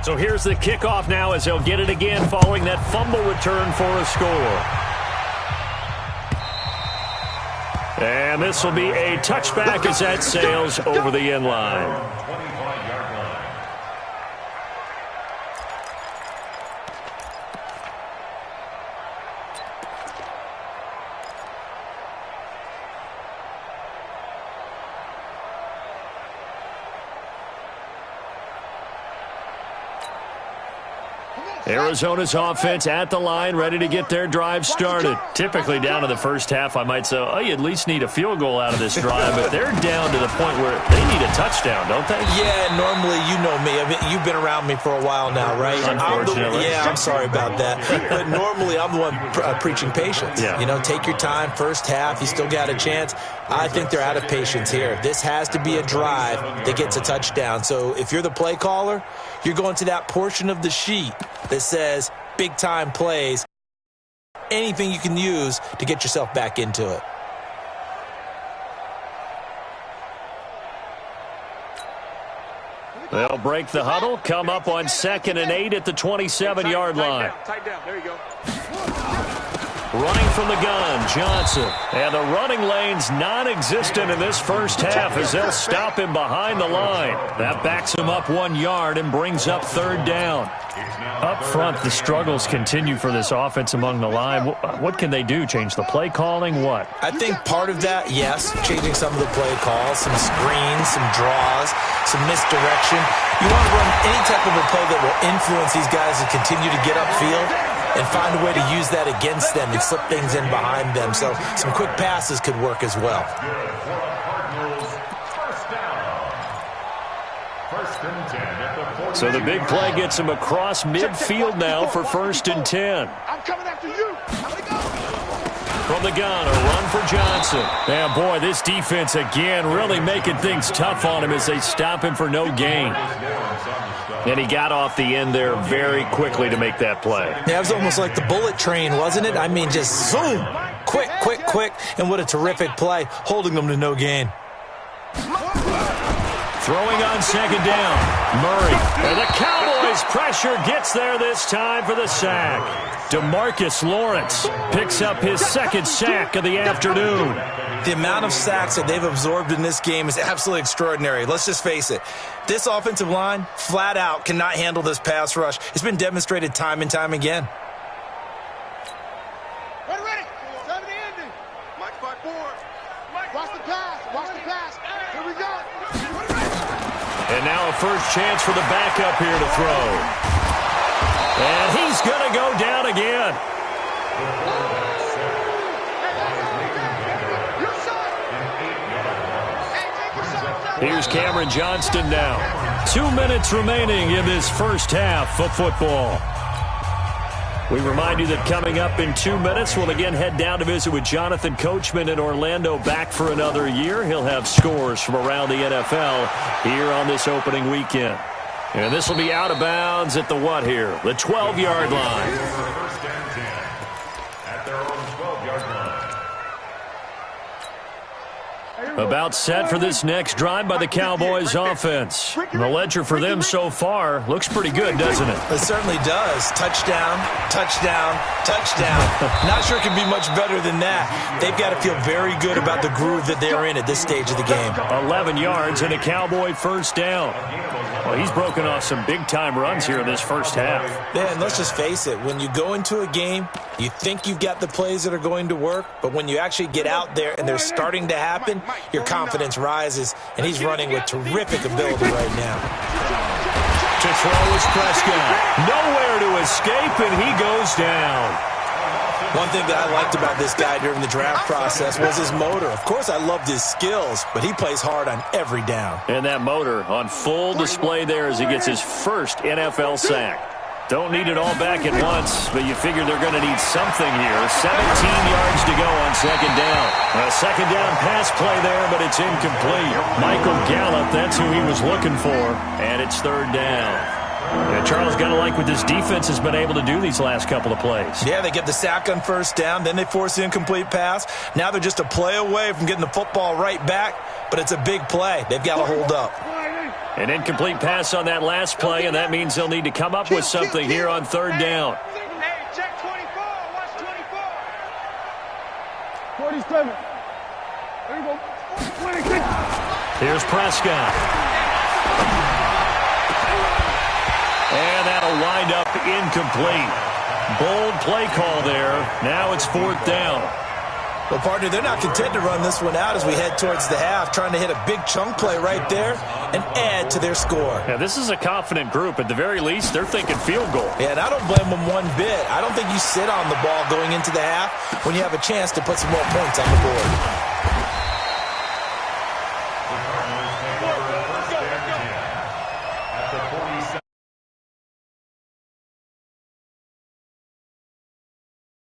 So here's the kickoff now as they'll get it again following that fumble return for a score. And this will be a touchback as that sails over the end line. Arizona's offense at the line, ready to get their drive started. Typically down to the first half, I might say, oh, you at least need a field goal out of this drive, but they're down to the point where they need a touchdown, don't they? Yeah, normally, you know me. I mean, you've been around me for a while now, right? Unfortunately. I'm sorry about that. But normally, I'm the one preaching patience. Yeah. You know, take your time, first half, you still got a chance. I think they're out of patience here. This has to be a drive that gets a touchdown. So if you're the play caller, you're going to that portion of the sheet that says big-time plays, anything you can use to get yourself back into it. They'll break the huddle, come up on 2nd and 8 at the 27-yard line. Tight down. There you go. Running from the gun, Johnson. And the running lane's non-existent in this first half as they'll stop him behind the line. That backs him up 1 yard and brings up 3rd down. Up front, the struggles continue for this offense among the line. What can they do? Change the play calling? What? I think part of that, yes, changing some of the play calls, some screens, some draws, some misdirection. You want to run any type of a play that will influence these guys to continue to get upfield and find a way to use that against them and slip things in behind them. So some quick passes could work as well. So the big play gets him across midfield now for 1st and 10. I'm coming after you. From the gun, a run for Johnson. And boy, this defense again really making things tough on him as they stop him for no gain. And he got off the end there very quickly to make that play. Yeah, it was almost like the bullet train, wasn't it? I mean, just zoom, quick, quick, quick, and what a terrific play, holding them to no gain. Throwing on 2nd down, Murray. And the Cowboys' pressure gets there this time for the sack. DeMarcus Lawrence picks up his 2nd sack of the afternoon. The amount of sacks that they've absorbed in this game is absolutely extraordinary. Let's just face it. This offensive line, flat out, cannot handle this pass rush. It's been demonstrated time and time again. Ready. 70 ending. Mike 5-4. Watch the pass. Watch the pass. Here we go. And now a first chance for the backup here to throw. And he's going to go down again. Here's Cameron Johnston now. 2 minutes remaining in this first half of football. We remind you that coming up in 2 minutes, we'll again head down to visit with Jonathan Coachman in Orlando, back for another year. He'll have scores from around the NFL here on this opening weekend. And this will be out of bounds at the what here? The 12-yard line. First and 10 at their own 12-yard line. About set for this next drive by the Cowboys offense. The ledger for them so far looks pretty good, doesn't it? It certainly does. Touchdown, touchdown, touchdown. Not sure it can be much better than that. They've got to feel very good about the groove that they're in at this stage of the game. 11 yards and a Cowboy first down. Well, he's broken off some big-time runs here in this first half. Yeah, and let's just face it. When you go into a game, you think you've got the plays that are going to work, but when you actually get out there and they're starting to happen, your confidence rises, and he's running with terrific ability right now. To throw is Prescott. Nowhere to escape, and he goes down. One thing that I liked about this guy during the draft process was his motor. Of course, I loved his skills, but he plays hard on every down. And that motor on full display there as he gets his first NFL sack. Don't need it all back at once, but you figure they're going to need something here. 17 yards to go on 2nd down. A 2nd down pass play there, but it's incomplete. Michael Gallup, that's who he was looking for, and it's 3rd down. Yeah, Charles, got to like what this defense has been able to do these last couple of plays. Yeah, they get the sack on 1st down, then they force the incomplete pass. Now they're just a play away from getting the football right back, but it's a big play. They've got to hold up. An incomplete pass on that last play, and that means they'll need to come up with something here on third down. Hey, check 24. Watch 24. 47. There you go. 26. Here's Prescott. And that'll wind up incomplete. Bold play call there. Now it's fourth down. Well, partner, they're not content to run this one out as we head towards the half, trying to hit a big chunk play right there and add to their score. Yeah, this is a confident group. At the very least, they're thinking field goal. Yeah, and I don't blame them one bit. I don't think you sit on the ball going into the half when you have a chance to put some more points on the board.